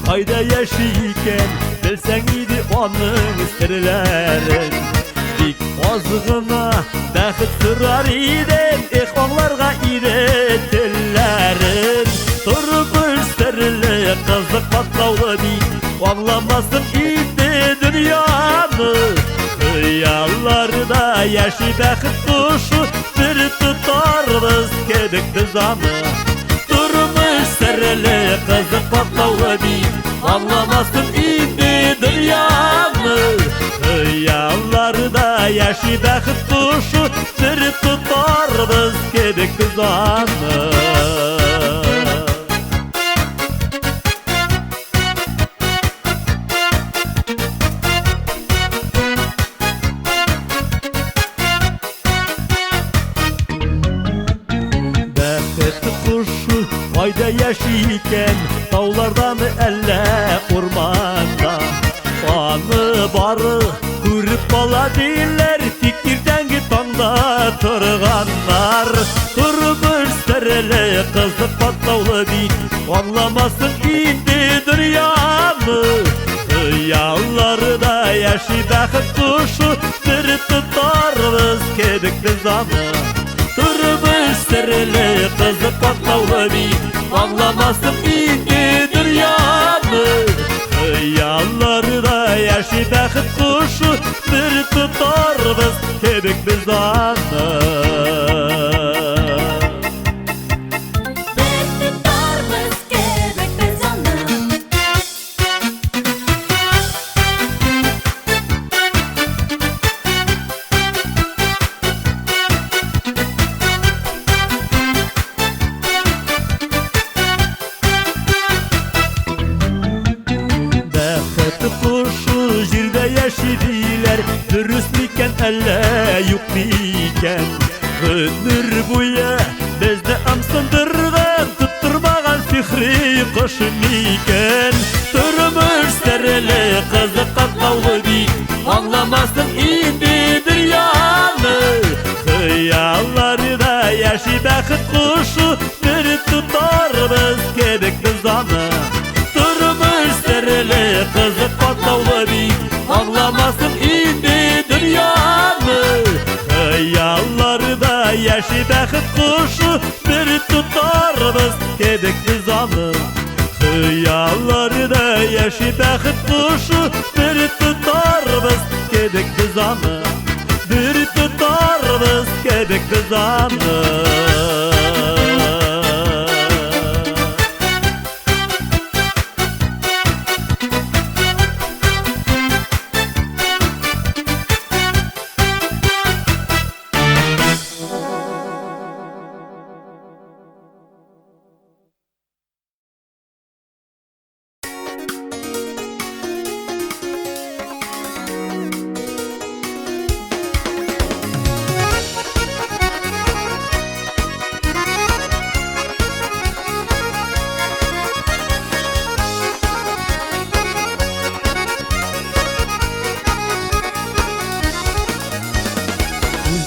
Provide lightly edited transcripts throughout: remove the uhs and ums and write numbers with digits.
Ayda yaşayken bilsen idi onun sırların. Dik azgına bəxit sırar idin, onlarga iretillerin. Turmuş sırlı kızlık patlavlı dik, anlamasın idi dünyamı. Hıyallarda yaşı bəxit kuşu, bir tutarız kedikli zamı. Turmuş sırlı kızlık patlavlı dik, anlamasın idi dünyamı. Hıyallarda yaşı bəxit kuşu, bir tutarız kedikli zamı. Ayda yaşayken dağlarda mı elle ormanda, anı barı kürüp bala değiller, fikirden gitanda turganlar. Turmuş serili kızı patlavlı dik, anlamasın indi dünyamı. Hıyallarda yaşı bəxit kuşu, bir tutarız kedikli zamı. Turmuş serili kızı patlavlı dik, anlamasın indi dünyamı. Hıyallarda yaşı bəxit kuşu, bir tutarız kedikli zamı. Kuşu jirde yaşidiler, dürüst miken elle yok miken. Ömür boyu bizde amsındırgan, tutturmagan fikri kuş miken. Turmuş serili kızı patlavlı dik, anlamasın indi dünyamı. Hıyallarda yaşı bəxit kuşu, bir tutarız kedikli zamı. Turmuş serili kızı patlavlı dik, anlamasın indi dünyamı. Hıyallarda yaşı bəxit kuşu, bir tutarız kedikli zamı. Hıyallarda yaşı bəxit kuşu, bir tutarız kedikli zamı. Bir tutarız kedikli zamı.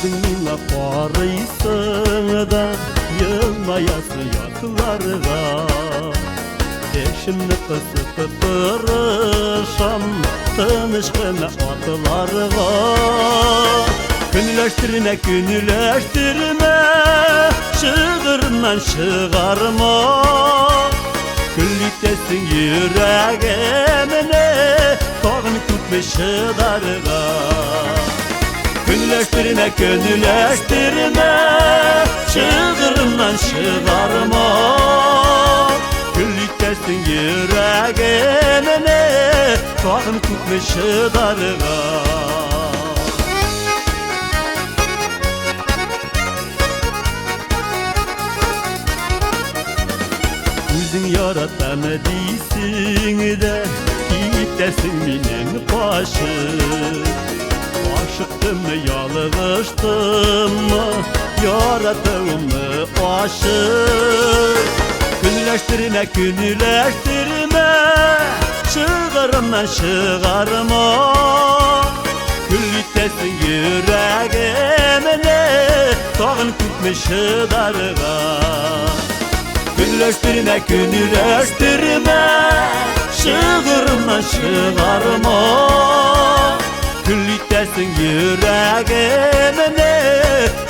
Yüzünle parıysın da yılmayası yaklarga. Eşimni kısıtıp duruşam tanışkına atlarga. Günleştirme günleştirme, şığırından şığarma. Küllüktesin yüreğimine, tağın tutmuş şıdarga. Günleştirme günleştirme, şığırından şığarma. Küllüktesin yüreğimine, tağın tutmuş şıdarga. Özün yaratan deysin de, gittesin minin başı. Aşıktım mı yalığıştım mı, yarattım mı aşık. Günleştirme günleştirme, şığırından şığarma. Küllüktesin yüreğimine, tağın tutmuş şıdarga. Günleştirme günleştirme, Şığırımdan şığarma Küllitesin yüreğimini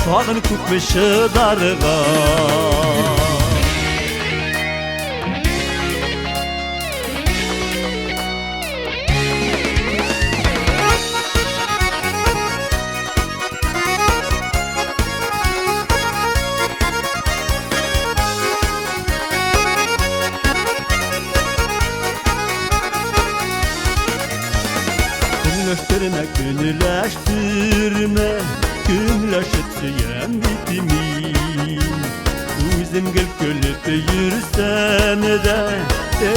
Tağın kutmuşu darga Günleştirme, günleştirme Günleşip süyen bitimin Üzüm gül gülüp yürüsen de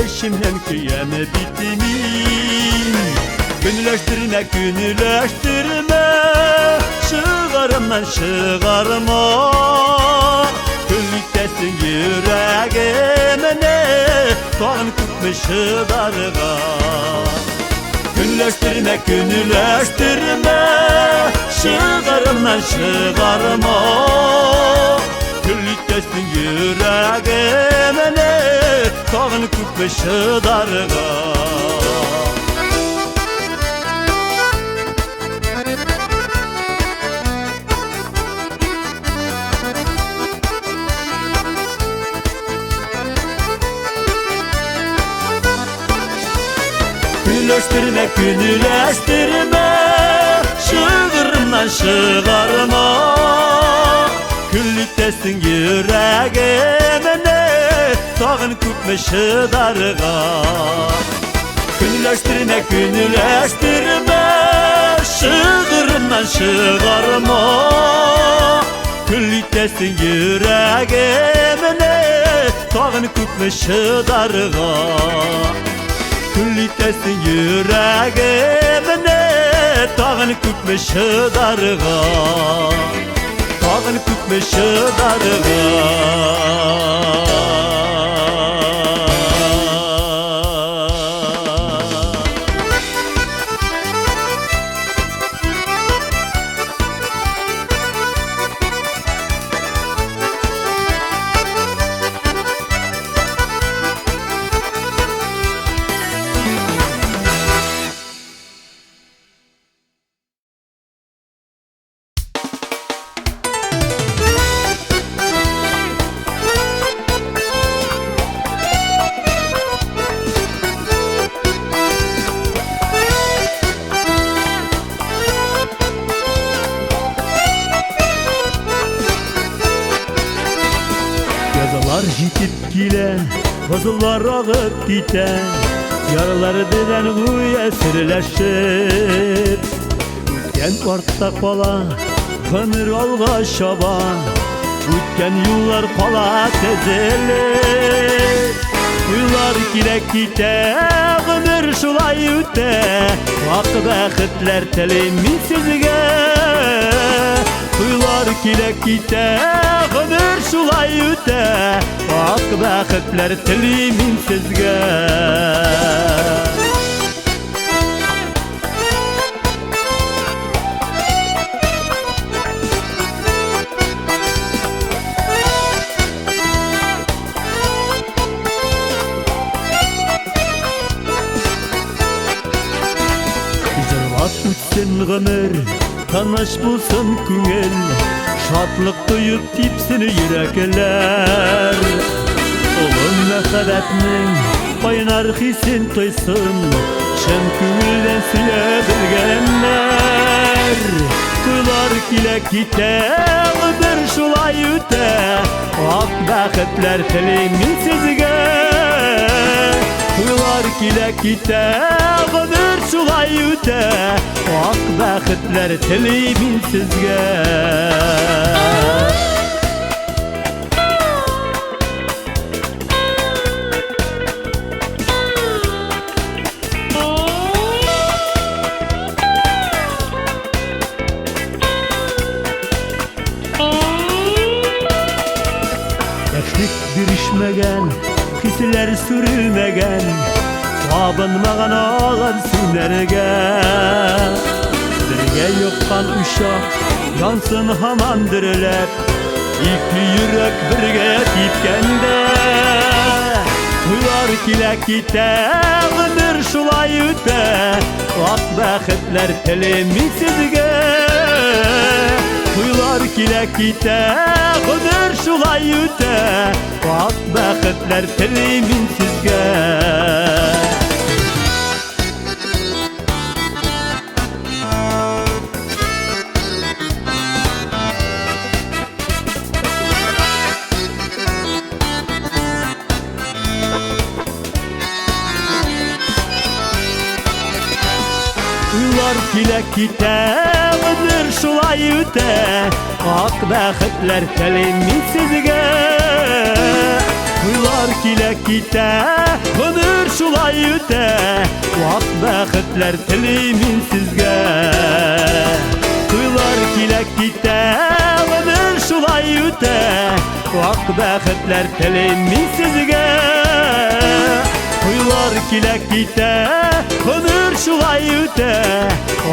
Eşimden kıyeme bitimin Günleştirme, günleştirme Şığarımdan şığarma Küllüktesin yüreğimine Tağın kutmuşu darga Günleştirme, günleştirme Şığarımdan şığarma Küllüktesin yüreğimine Tağın kutmuşu darga Günleştirme, günleştirme Şığırımdan şığarma Küllüktesin yüreğimine Tağın kutmuşu darga Günleştirme, günleştirme Şığırımdan şığarma Küllüktesin yüreğimine Tağın kutmuşu darga Küllüktesin yüreğimine Tağın kutmuşu darga Tağın kutmuşu darga Yazılar jitip gile, vazılar ağıp gite Yaraları dilen huya sirleşip Ütken ortak bala, gönür alga şaba Ütken yıllar pala tezelir Uylar gilek gite, gönür şulay üte Vakı bəxtler telemin sizge Uylar gilek gite, gönür şulay üte Vakı bəxtler telemin sizge Ütsin gönür, tanış bulsun küngel Şatlık duyup tipsini yürekler Oğlum mehabetinin bayınar hisin toysun Şen küngülden süye bilgenler Kuylar kilek gite, ödür şulay üte Ak bəxtler telemin sizge Kuylar kilek gite, ödür şulay üte Ak bəxtler telemin sizge Birişmegen, hisler sürülmegen Abınmağan ağır sünerge Dirge yokkan uşak, yansın haman diriler İpli yürek birge tipkende Toylar kile kite, ömür şulay üte, ak bəxtlər telemin sizge. Toylar kile kite, ömür şulay üte, ak bəxtlər telemin sizge. Toylar kile kite, ömür şulay üte, ak bəxtlər telemin sizge. Toylar kile kite, ömür şulay üte, ak bəxtlər telemin sizge. Toylar kile kite, ömür şulay üte, ak bəxtlər telemin sizge. Toylar kile kite, ömür şulay üte,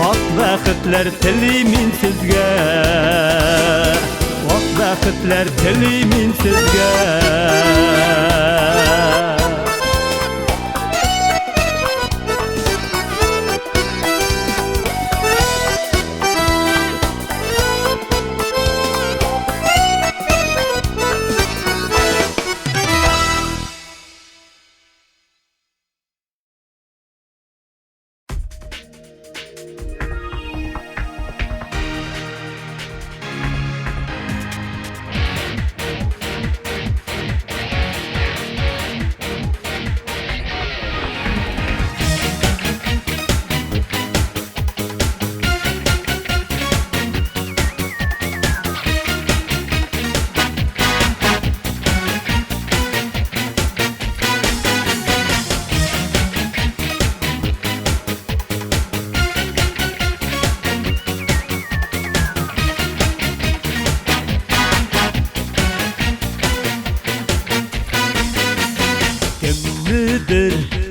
ak bəxtlər telemin sizge. Ak bəxtlər telemin sizge.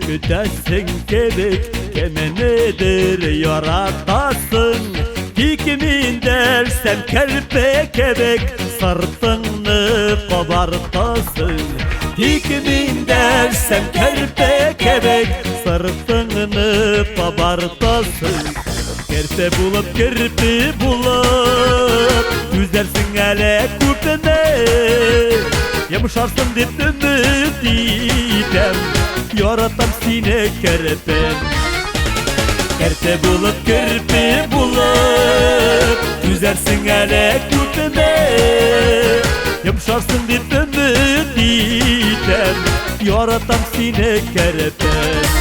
Güdesin kebek, kemenidir yaratasın. Kimin dersem kerpe kebek, sırtını kabartasın. Kimin dersem kerpe kebek, sırtını kabartasın. Kerpe bulup kirpi bulup, yüzersin hele kupeme. Yumuşarsın deyip ümit idem, yaratam sine kerpem. Kerpe bulup kirpi bulup, yüzersin hele kupeme. Yumuşarsın deyip ümit idem, yaratam sine kerpem.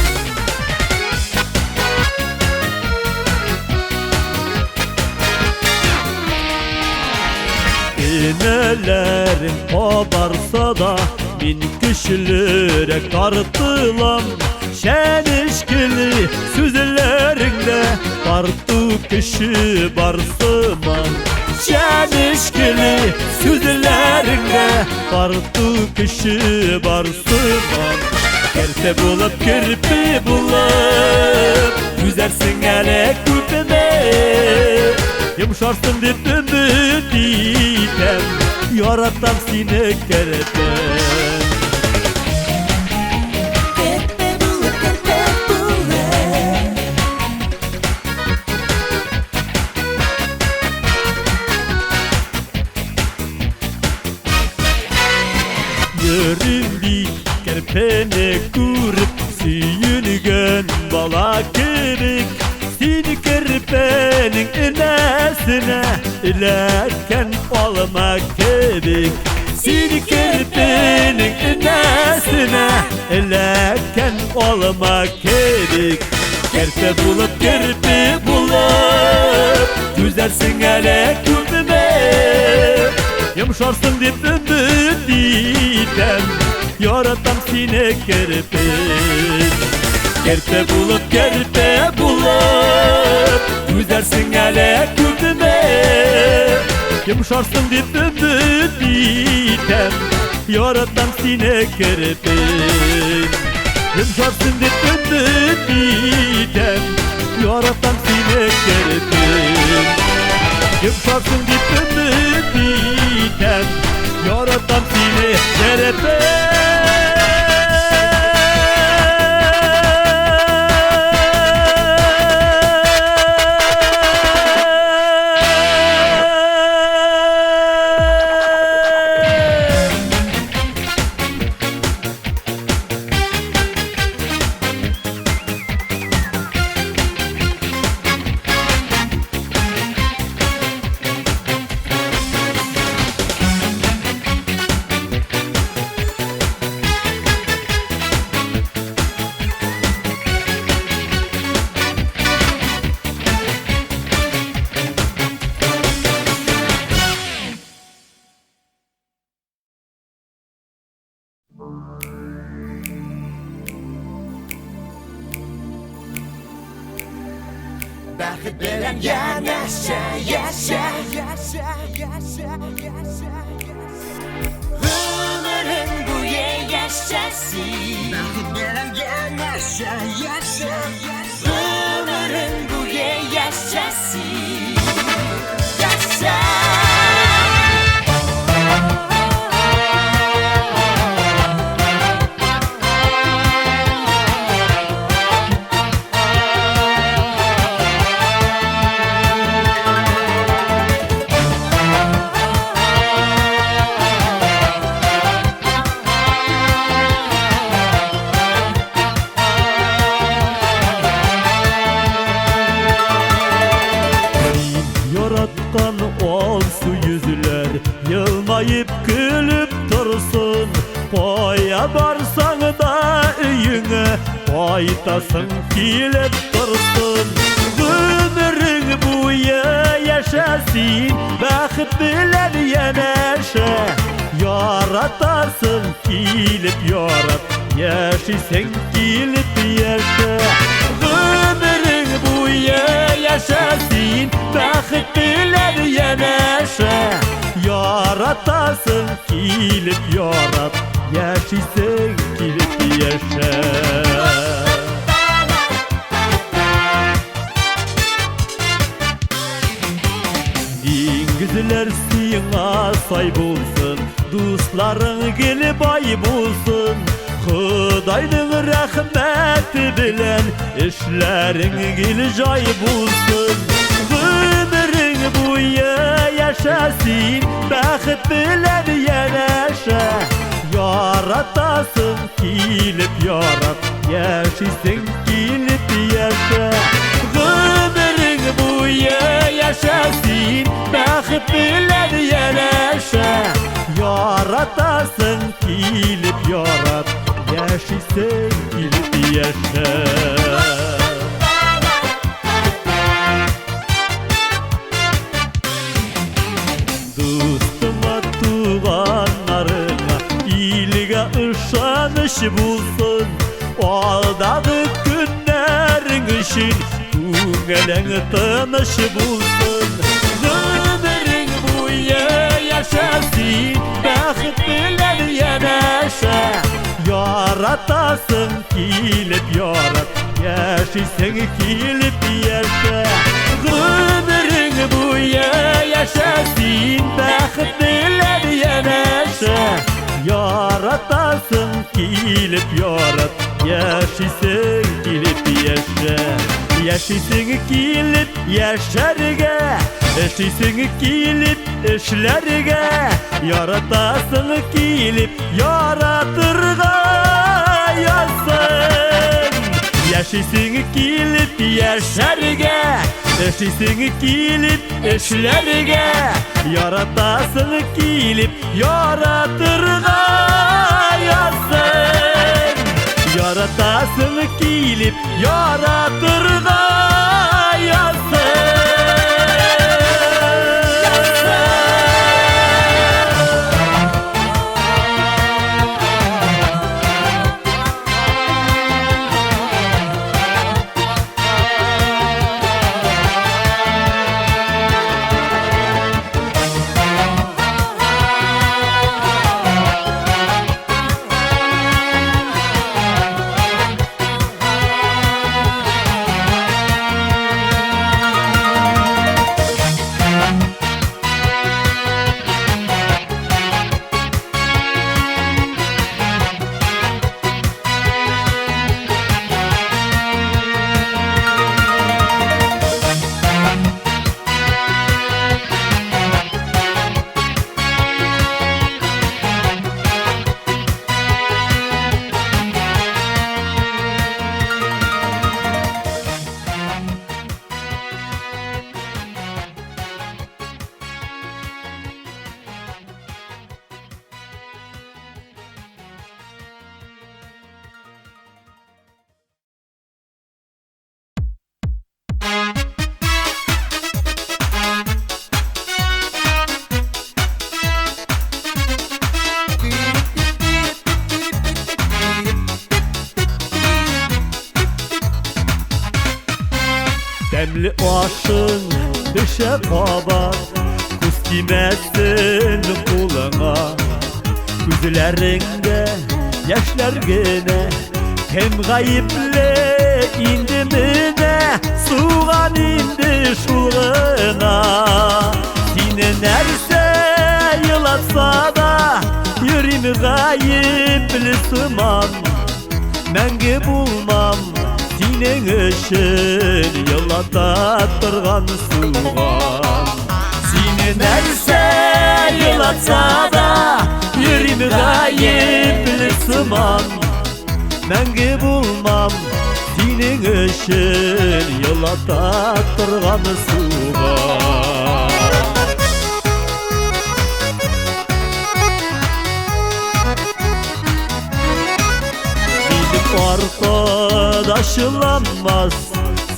İnelerin kabarsa da min kişilere tartılam. Şenişkili süzlerinde tartı kişi barsıman. Şenişkili süzlerinde tartı kişi barsıman. Kerpe bulup kirpi bulup, yüzersin hele kupeme. Yumuşarsın deyip ümit idem, yaratam sine kerpem. Kerpe bulup kerpe bulup, Yürüm kerpene kurup, süyüngen bala kebek. Seni kerpenin inesine, ilerken olma kebek. Seni kerpenin inesine, ilerken olma kebek. Kerpe bulup kirpi bulup, yüzersin hele kupeme. Yumuşarsın deyip ümit idem, yaratam sine kerpem. Kerpe bulup, yüzersin hele kupeme. Yumuşarsın deyip ümit idem, yaratam sine kerpem. Yumuşarsın deyip ümit idem, yaratam sine kerpem. Yumuşarsın deyip ümit idem, yaratam sine kerpem. Bäxit bilen yanaşa, yaşa. Ömrün boyu yaşasın. Bäxit bilen yanaşa, yaşa. Ömrün boyu yaşasın. Yaşa. Yaratkan olsu yüzler yılmayıp gülüp dursun. Koya barsan da üyüne koytasın kilip dursun. Ömrün boyu yaşasın, bäxit bilen yanaşa. Yaratasın kilip yarat, yaşasın kilip yaşa. Ömrün boyu yaşasın, bäxit bilen yanaşa. Yaratasın kilip yarat, yaşasın kilip yaşa. Dengizler sina say bulsun, dostların gelip ay bulsun. Xudayning rahmeti bilen işlerin gel joy bulsun. Ömrün boyu yaşasın, bäxit bilen yanaşa. Yaratasın kilip yarat, yaşasın kilip yaşa. Ömrün boyu yaşasın, bäxit bilen yanaşa. Yaratasın kilip yarat, yaşasın kilip yaşa. Dostuma, tuğanlarına iyiliğe ışanış bulsun. Aldağı günlerin için köngelen tanış bulsun. Ömrün boyu yaşasın, bäxit bilen yanaşa. Yaratasın kilip yarat, yaşasın kilip yaşa. Ömrün boyu yaşasın, bäxit bilen yanaşa. Yaratasın kilip yarat, yaşasın kilip yaşa. Yaşasın kilip yaşarga, yaşasın kilip işlerge. Yaratasın kilip yaratırga yazsın. Yaşasın kilip yaşarga, yaşasın kilip işlerge. Yaratasın kilip yaratırga yazsın. Yaratasın kilip yaratırga yazsın. Demli aşın düşe kabar, kuz kimesin kulağına. Gözlerinde yaşlar gene, hem gayiple indi mine, suğan indi şulğına. Sine nerse yılatsa da, yüreğim gayipli sıman. Menge bulmam senin için yılata тұрған suğan. Seni nerse yılatsa da, yüreğim gayipli sıman. Menge bulmam senin için yılata тұрған suğan. Arkadaşılanmaz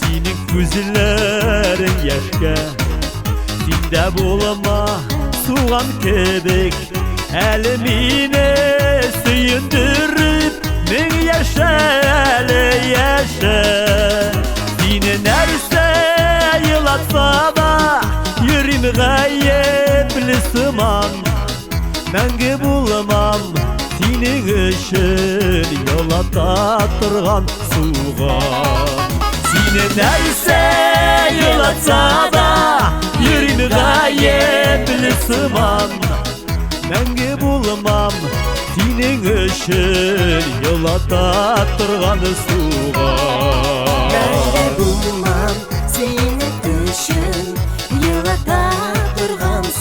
senin gözlerin yaşka. Sinde bulma suğan kebek, elmine suyundurup min yaşa eli yaşa. Seni nerse yılatsa da, yüreğim gayipli sıman. Menge bulmam senin için yolata тұрған suğan. Seni nerse yılatsa da, yüreğim gayipli sıman. Menge bulmam senin için yolata тұрған suğan. Menge bulmam senin için yılata тұрған suğan.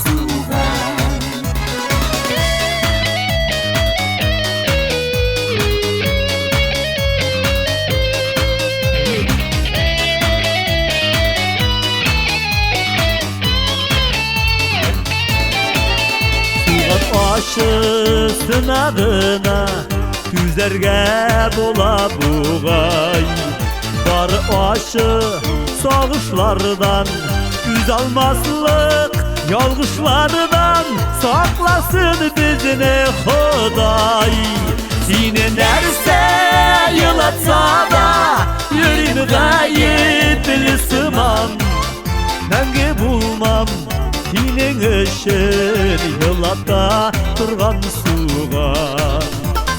Aşı sınadına tüzerge bola buğay. Barı aşı sağışlardan, yüz almazlık yalgışlardan saklasın bizini Xuday. Seni nerse yılatsa da, yüreğim gayipli sıman. Menge bulmam senin için yılata тұрған suğan.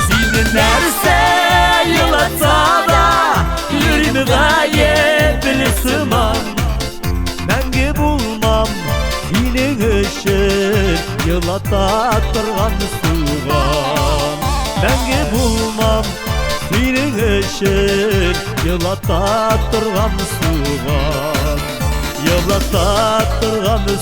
Seni nerse yılatsa da, yüreğim gayipli sıman. Menge bulmam senin için yılata тұрған suğan. Menge bulmam senin için yılata тұрған suğan. Yılata тұрған suğan.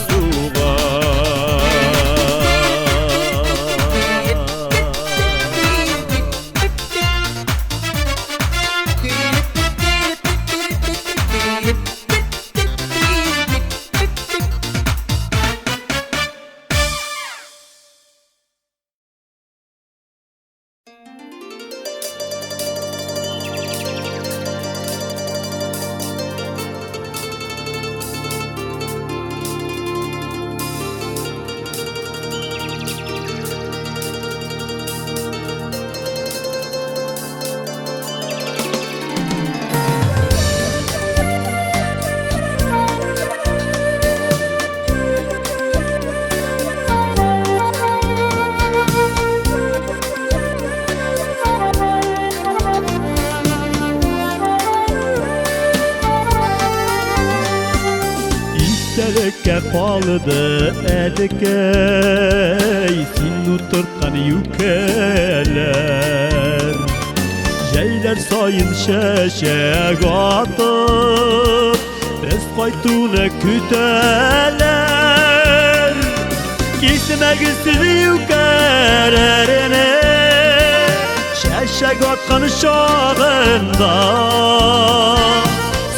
Yürekке kaldı edekey, sin oturtkan yükeler. Jeyler sayın şeşek atıp, biz kaytunu küteler. Gitmek istiyor yükelerine, şeşek atkan şağında.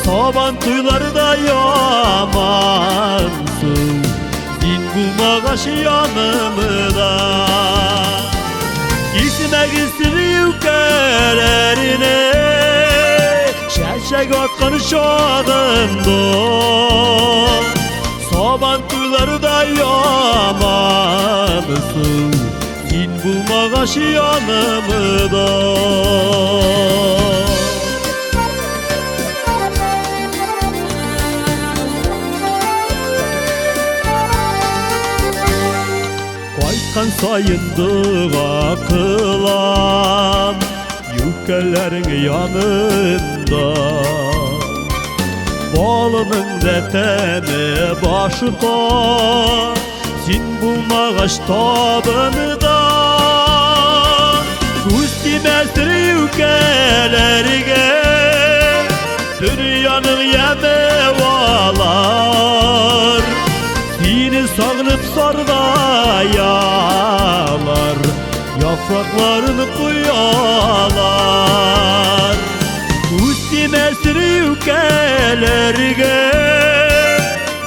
Saban tuyları da yamansın, din bulmağaş yanımda. Gitmek istiyor yükelerine, şeşek atkan şağında. Saban tuyları da yamansın, din bulmağaş yanımda. Bakkan sayındığa kılan Yükkelerin yanında Balının reteni başında Sin bulmağaç tabınıda Üstümestir yükelerine Dünyanın yemevalar Seni sağlıp sardayalar Yapraklarını kuyalar Üstümestir yükelerine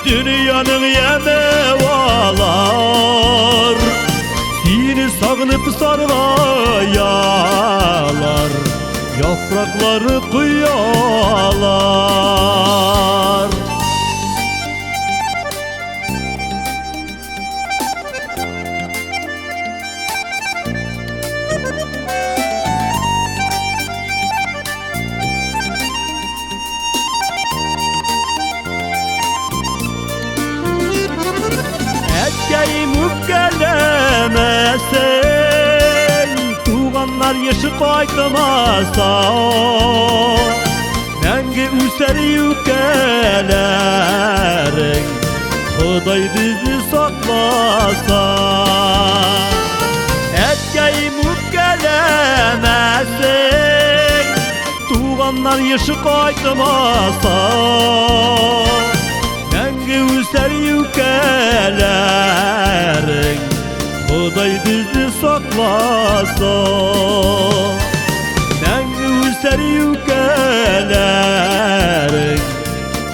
Dünyanın yemevalar Seni sağlıp sardayalar Yaprakları kuyalar Etkeyi müpkelemesen Tuğanlar yaşı kaydımasa Nenge üser yükelerin Huday bizi saklasa Etkeyi müpkelemesen Tuğanlar yaşı kaydımasa Nenge üser yükelerin Huday bizi saklasa Nenge üser yükelerin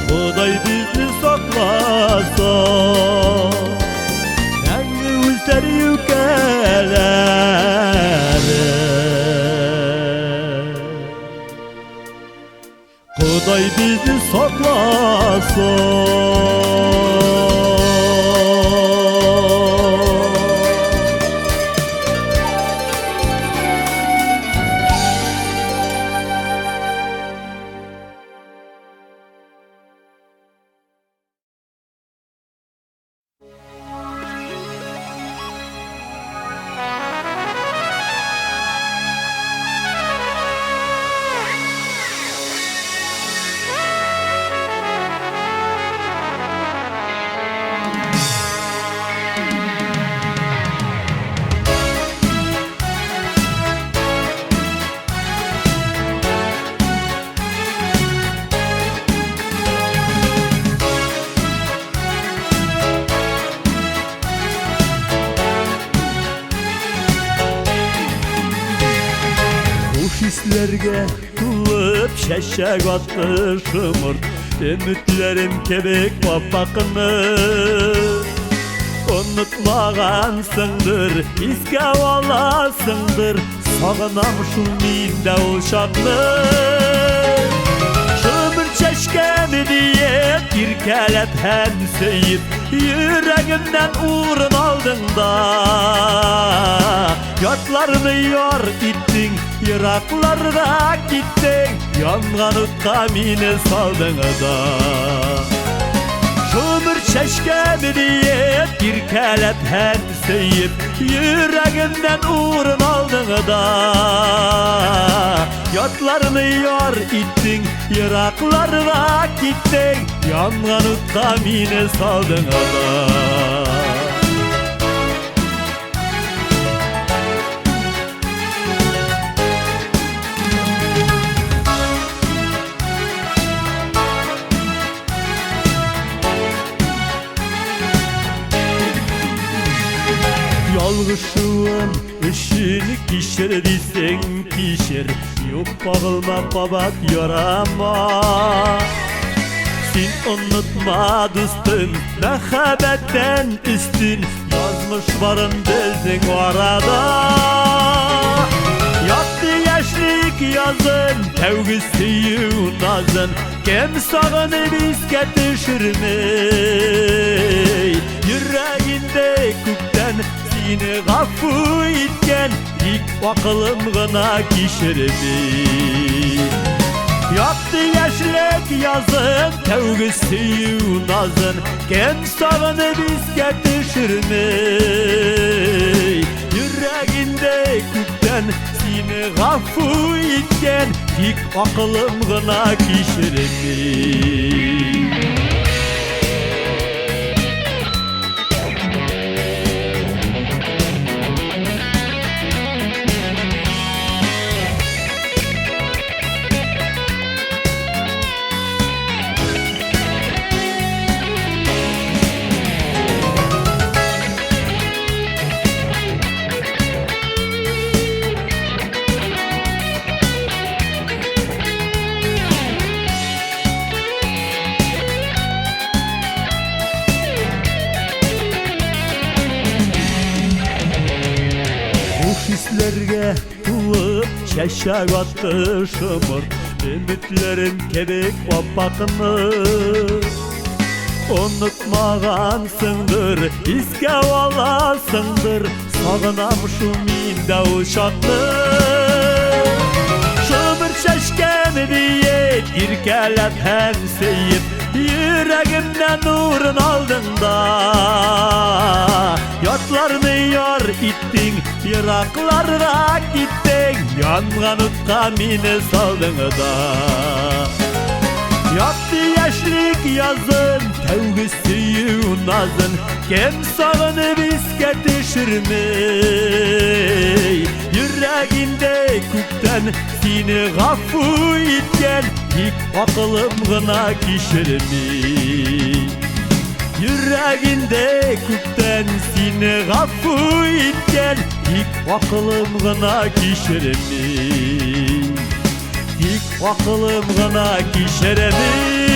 Huday bizi saklasa Nenge üser yükelerin Huday bizi saklasa Hislerge kılıp şeşek attı şımır Ümitlerim kebek papakını Unutmağansındır, iske valasındır Sağınam şu minde uşaklı Şımır çeşkemi diye bir kelep hem seyip Yüreğimden uğrun aldın da Yatlarını yor ittin Yıraklarda gittin Yangan utkamine saldın da Şumur çeşkemi diye bir kelep henseyip Yüreğimden uğrun aldın da Yatlarını yor ittin Yıraklarda gittin Yangan utkamine saldın da Yalgışığın işini kişir disen kişir Yok bağılma babat yorama Sen unutma dostum mehabetten üstün Yazmış varın bizim orada Yaktı yaşlık yazın Tevgisi nazın Kim sağını bizge düşürmey Yüreğinde kükten Seni gafı itken İlk vakılım gına kişirdi Yaktı yaşlık yazın Tevgisi nazın Kim sağını bizge düşürmey Yüreğinde küpten seni gafu etken Dik akılım gına kişiremin Hislerge tuğup şeşak attı şımır Ümitlerim kebek vapakını Unutmağansındır, iske valasındır Sağınam şu minde uşaklı Şımır şeşken diye irkelep hem seyip Yüreğimden nurun aldığında Yatlarını yar ittin, yıraklara gittin Yangan utka mini saldın da Yaptı yaşlık yazın, tevgisi yunazın Kim sağını biske düşürmey Yüreğinde küpten seni gafu etken İlk akılım gına kişirmey Yüreğinde küpten seni gafu etken İlk akılım gına kişirmey İlk akılım gına kişirmey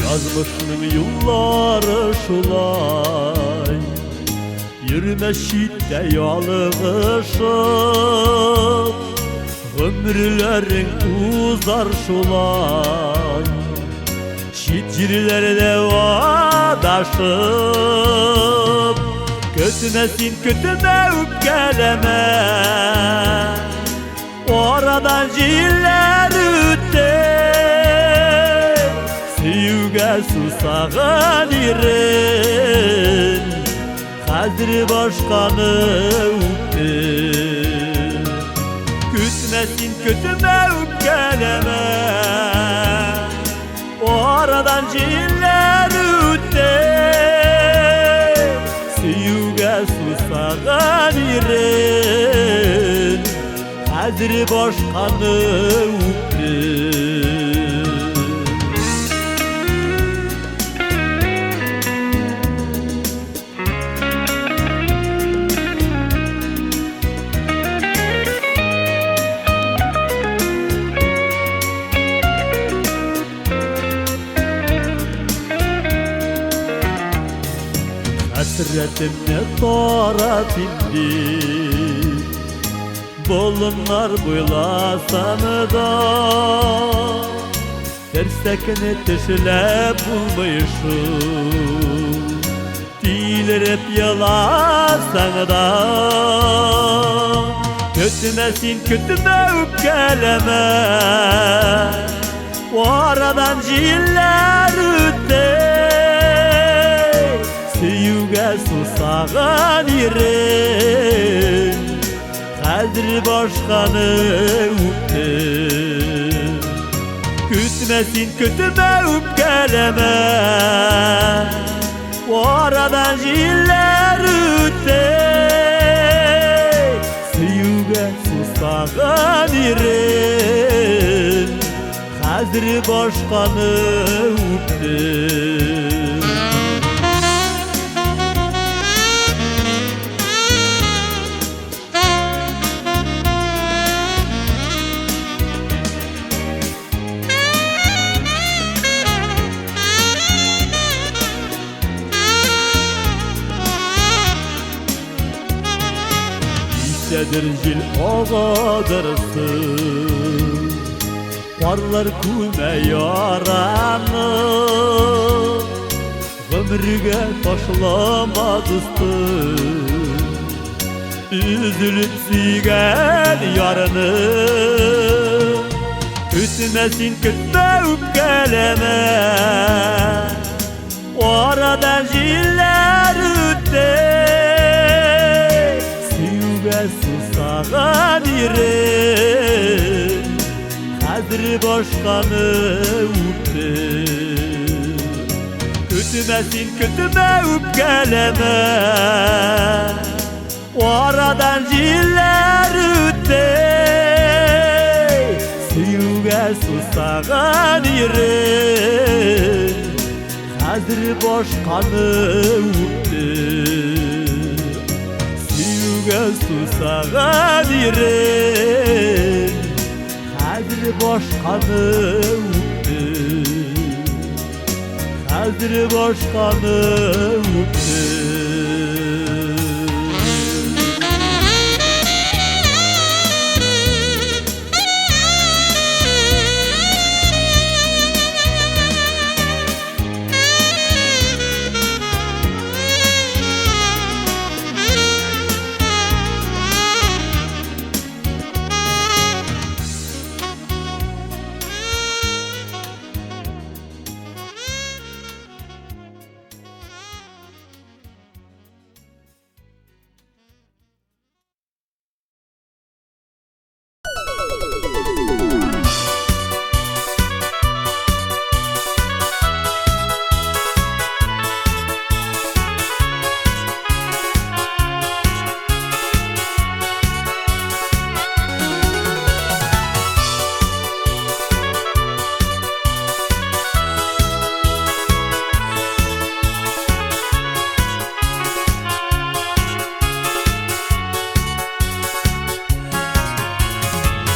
Yazmışım yılları şulay Yürüme şidde yalığışıp Ömürlerin uzar şulay Şidcirlerde vadaşıp Kötümesin kötüme öpkeleme Oradan ciller ütte Sevge susağın irin Hazır başkanı öptü Kütmesin kötüme öpkeleme Oradan ciller ütte Sevge susağın irin Hazır başkanı öptü Hasretimle tarat indi Bolunlar buylasanı da Terstekini teşilep bulmayışım Diler hep yalasanı da Kötümesin kötüme öpkeleme O aradan ciller ütte Sevge susağın irin Kaldır başkanı öptü Kütmesin kötüme öpkeleme O aradan ciller ütte Sevge susağın Hazır başkanı öptü. Sedir jil ağadırsın, varlar küme yaranı, ömrüge taşlamadısın, üzülüp sigen yarını. Kütmesin kütme öpkeleme, o aradan jiller ötte. Susağan yerim, hazır başkanı öptü. Kütmesin kütme öpkeleme, o aradan jiller ötte. Suyuga susağan yerim, hazır başkanı öptü. Susağan yerim, hazır başkanı öptü. Hazır başkanı öptü.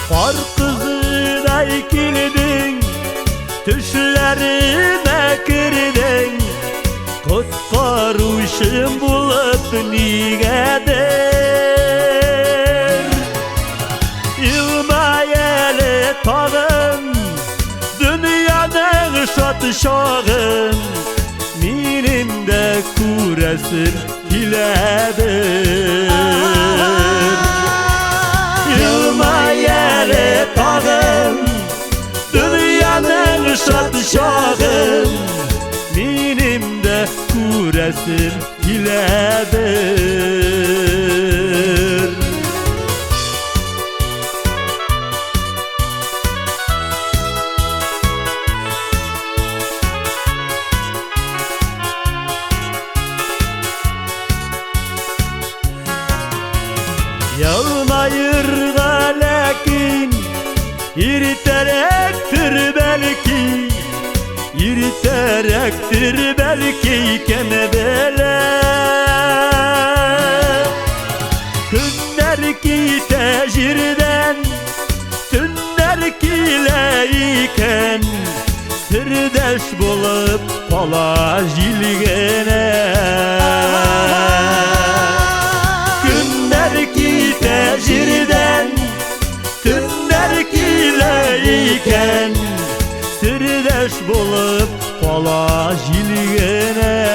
Kar kızına ikildin, düşlerime girdin. Kutkaruşum bulup nigedir. Yılmayeli tağın, dünyanın şatışağın. Benim de kuresim hiledir. Yılmayeli tağın, dünyanın şatışağın. Benim de kuresim hiledir. Yağmayır da lakin iriterektir belki, iriterektir belki kemebele. Günler ki tecirden, tünler kileyken, sırdaş bulup pala jilgene. Günler ki tecirden, tünler kileyken, sırdaş bulup pala jilgene.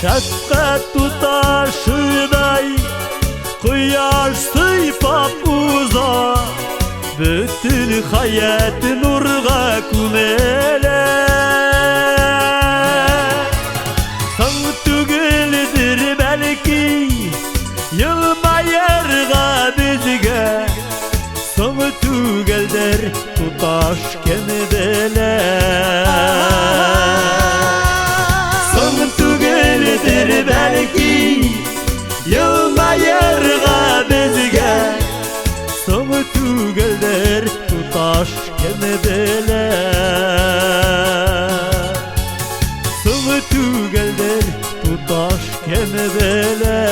Şefkat tutaşıday, kıyaş sıйпап uza. bütün hayat nurga kumele. San tügüldür belki yılmayırga bizge, san tügüldür tutaş kemidele. San tügüldür belki yılmayırga bizge, san tügüldür tutaş kemidele. San tügüldür tutaş kemidele.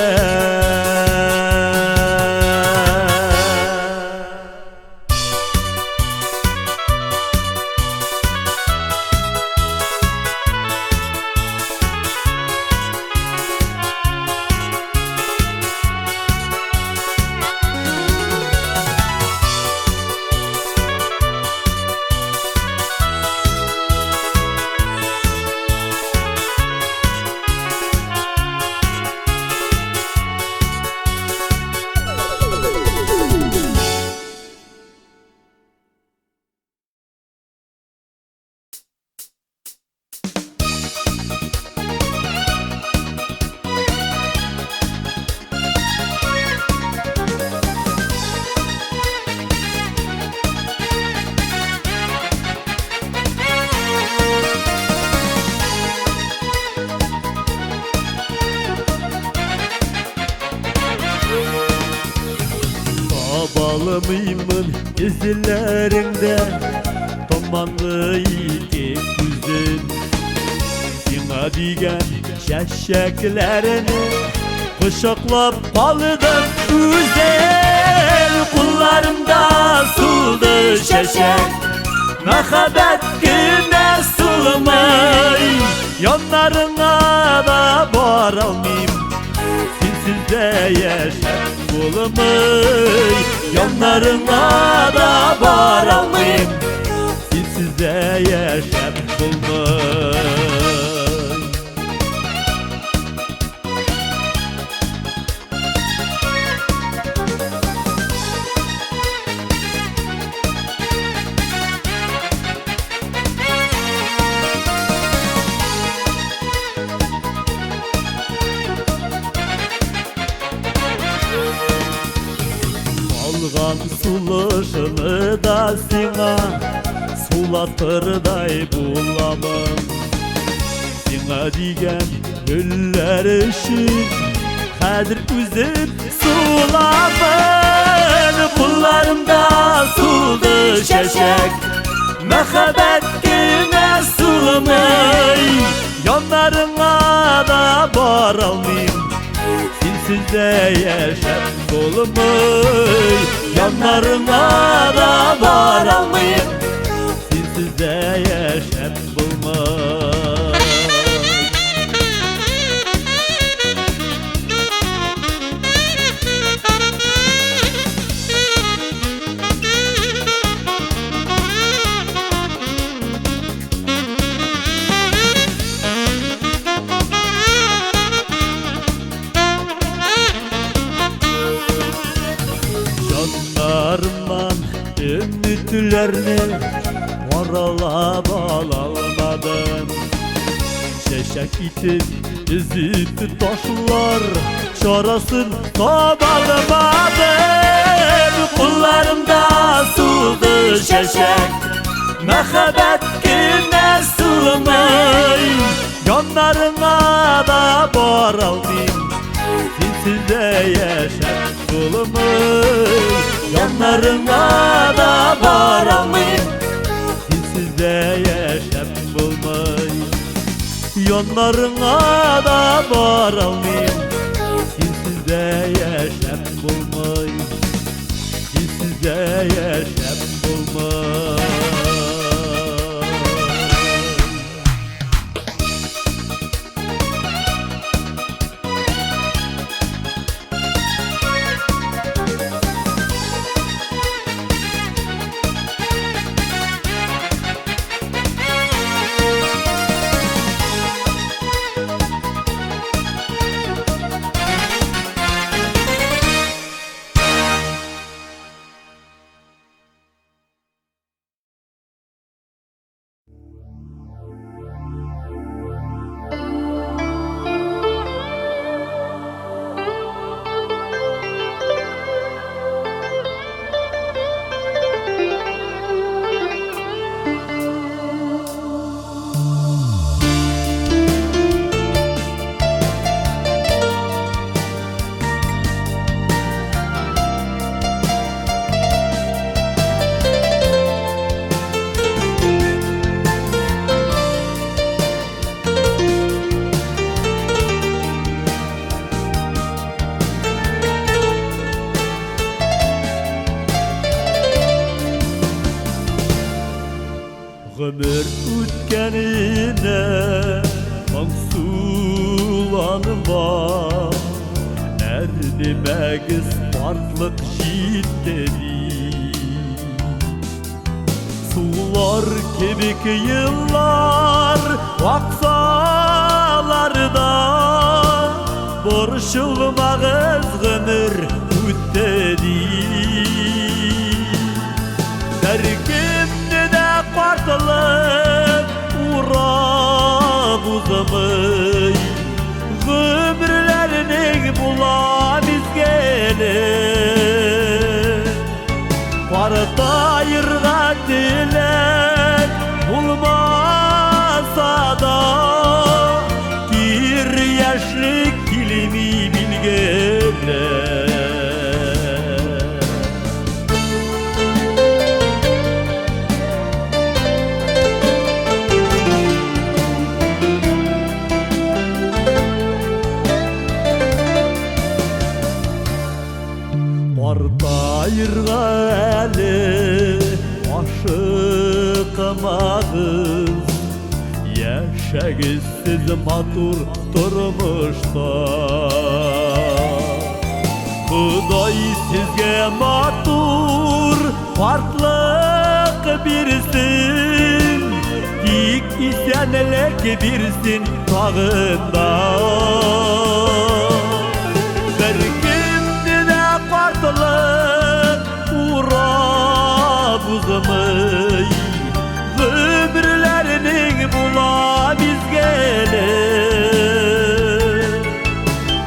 Bağlamıyımın izlerinde Tomanlı iki güzün Sina digen şeşeklerini Kuşaklap kaldım güzel Kullarımda suldu şeşek Mehabet güne sulmay Yanlarına da varalmayayım Sizde yaşar bulmayı yanlarına da varalmayayım Sizde yaşar bulmayı. Algan sulaşını da sina sulatırday bulamam Sina digen güller için kadir üzüp sulamın Kullarımda suldu şeşek Mehabet güne sulmay Yanlarına da varalmayayım Sizde yaşar dolmayı yanlarına da varalmayayım Sizde yaşar bulmayı. Canlarımdan ümitlerini varala bağlamadım Şeşek itip ezip taşlar çarasın tabalamadım Kullarımda suldu şeşek Mehabet güne sulmay Yanlarına da varalmayayım Sizde yaşar bulmayı yanlarına da varalmayayım Sizde yaşar bulmayı yanlarına da varalmayayım Sizde yaşar bulmayı Sizde yaşar bulmayı. yüzüne Sulanma Erdime farklık şiddeti Sular kebik yıllar Vaksalarda Borçulmağız gümür üttedi Derkimde de farklık Uğra buzamay Gümürlerinin bula bizgelir Partayırga dilek bulmasa da Bir yaşlık kilimi bilgeler Partayırga eli aşıkımağız Yaşagizsiz matur durmuşta Kuday sizge matur farklık birsin Dik isyanlek birsin tağında Uğra buzamay Gümürlerinin bula bizgelir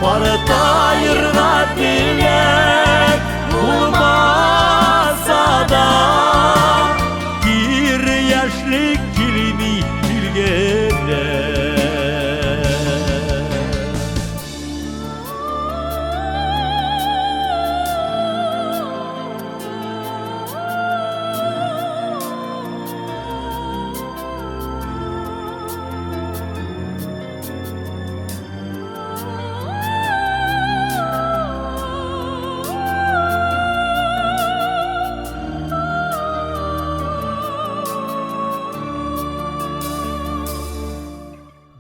Partayırga dilek bulmasa da Bir yaşlık kilimi bilgeler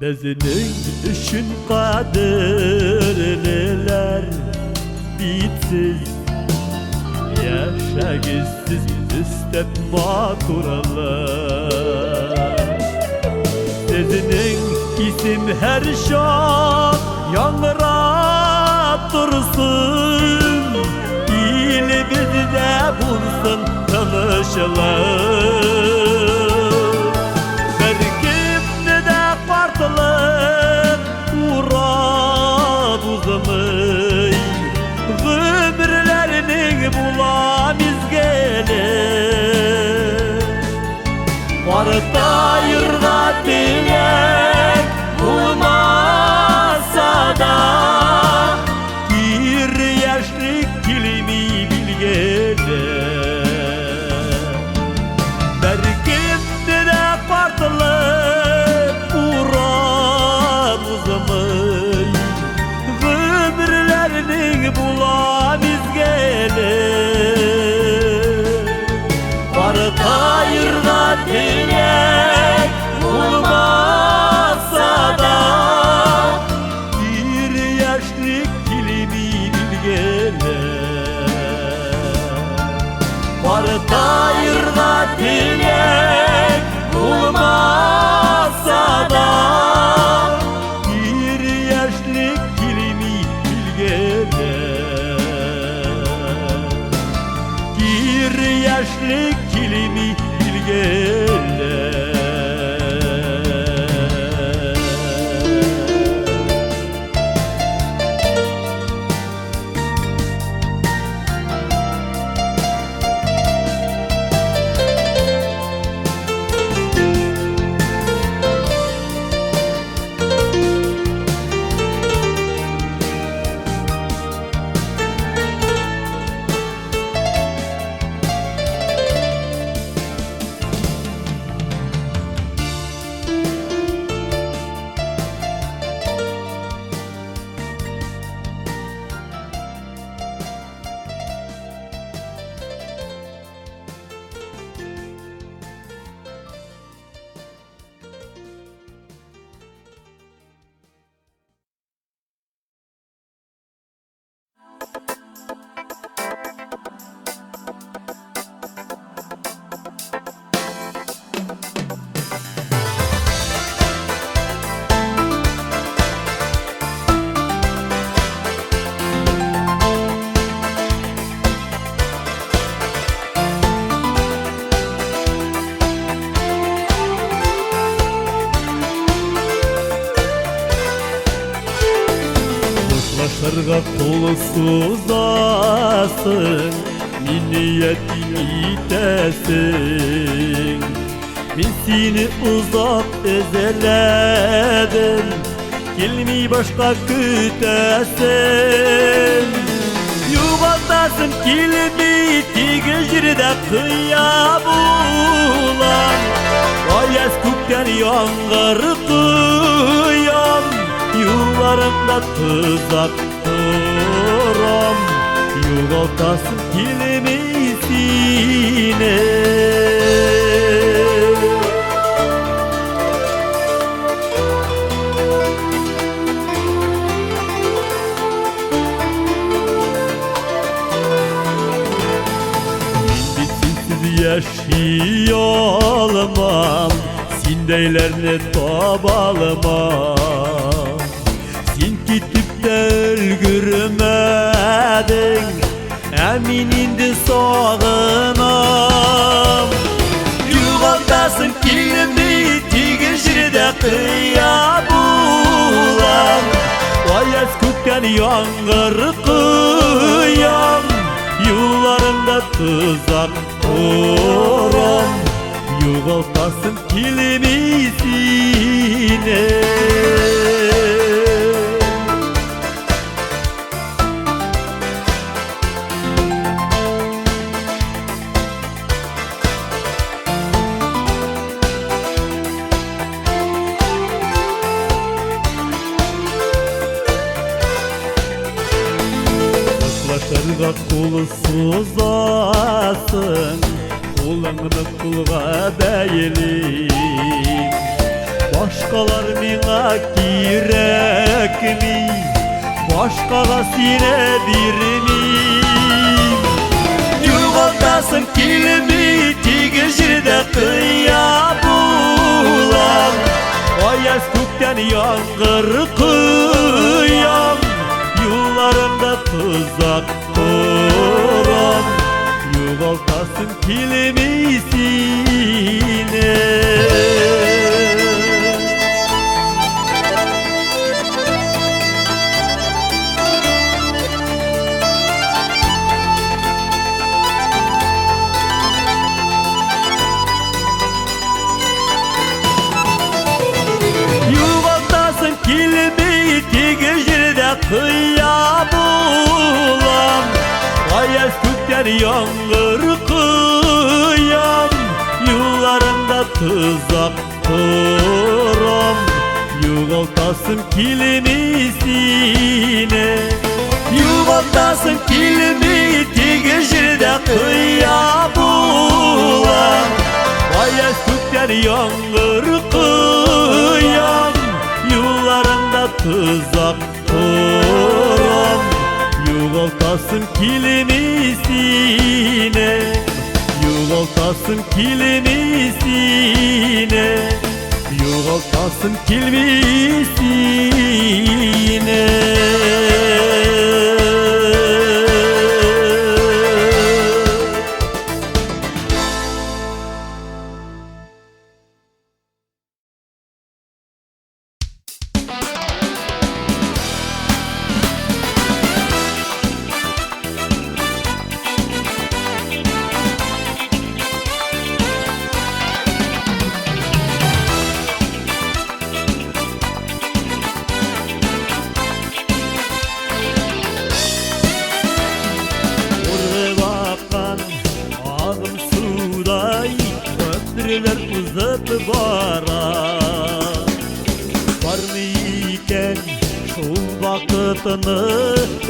Bezinin üçün kadirliler bitsiz Yaşagizsiz üstep maturalar Sizinin isim her şan yangrap dursun İli bizde bulsun tanışlar Uğra buzamay Gümürlerinin bula bizgelir Partayırga dilek bulmasa da Bir yaşlık kilimi bilgelir Berkimde de farklık Gümürlerinin bula bizgelir Partayırga dilek bulmaz Başkalarga kol suzasın, minniyet itesin. Ben seni uzak ezeledim, gelmey başka kütesin. Yuvaltasın kilimi tigijride kıyab ulan, ayaz kökten yağmur kıyam, yularımda tuzak duram. Yuvaltasın kilimi sine. Yaşayalmam, sindeylerini tabalmam. Sen gitip de ülgürmedin, emin indi sağınam. Yuvaltasın kilimi tigijride kıyab ulan, ayaz kökten yağmur kıyam, yularında tuzak duram. Yuvaltasın kilimi sine. Başkalarga kol suzasın, kulыңны kulga beylim. Başkalar mena kirekmi, başkaga sine birmim. Yuvaltasın kilimi tigijride kıyab ulan, ayaz kökten yağmur kıyam, yularımda tuzak duram. Yuvaltasın kilimi sine. Yuvaltasın kilimi tigijride kıyab ulan, ayaz kökten yağmur kıyam, yularında tuzak duram. Yuvaltasın kilimi sine. Yuvaltasın kilimi tigijride kıyab ulan, ayaz kökten yağmur kıyam, yularında tuzak duram. Yuvaltasın kilimi sine. Yuvaltasın kilimi sine. Yuvaltasın kilimi sine. Köprüler uzat bara, barmı iken şol vakıtını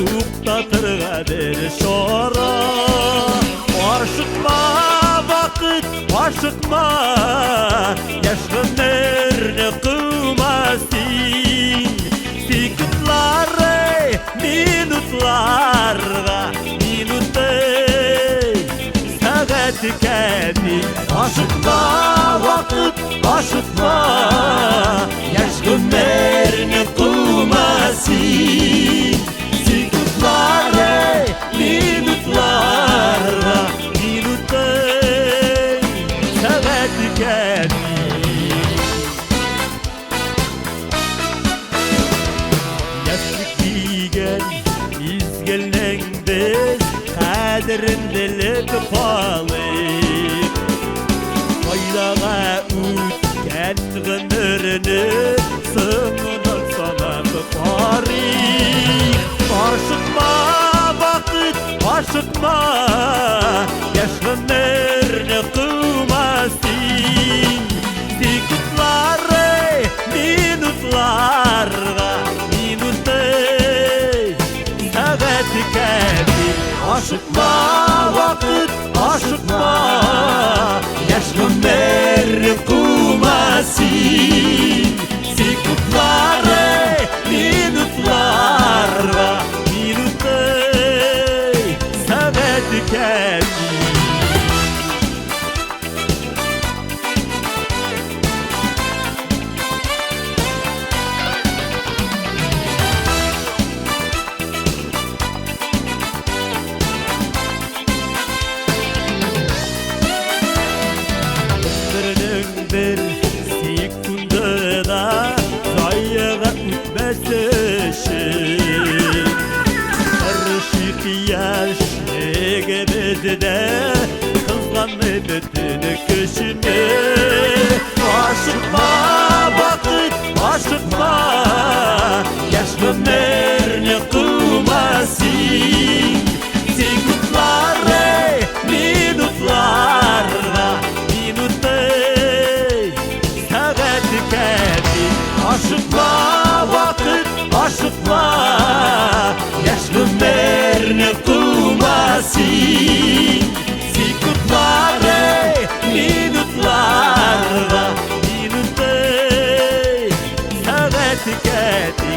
uktatırga der şora. Aşıkma vakit, aşıkma, yaşgınlarını kılmasın. Sekundlare, minutlarga, saat kendi. Aşıkma vakit, aşıkma, yaşgınlarını kılmasın. Sekundlare, minutlarga, saat kendi. Yaşlık diyen Erindilik palık Faydaga ütken gönürünü Sığınak sanat tarih Aşıkma vakit aşıkma Yaşlanırını kılmasın Sekutları minutlarga Minutu saat kafi Aşıkma vakit aşıkma Yaşlanırını kılmasın Sekutları minutlarga Minutu saat kafi Bir sekundada Sayıga ütmesişin Karışık yaşlıgımızda Kızganlı bütün kışını Aşıkma vakit aşıkma Yaşlanırını kılmasın Sekundları minutlarga Aşıkma vakit aşıkma Yaşlılarını kılmasın Sekundları minutlarga Minutu saat kafi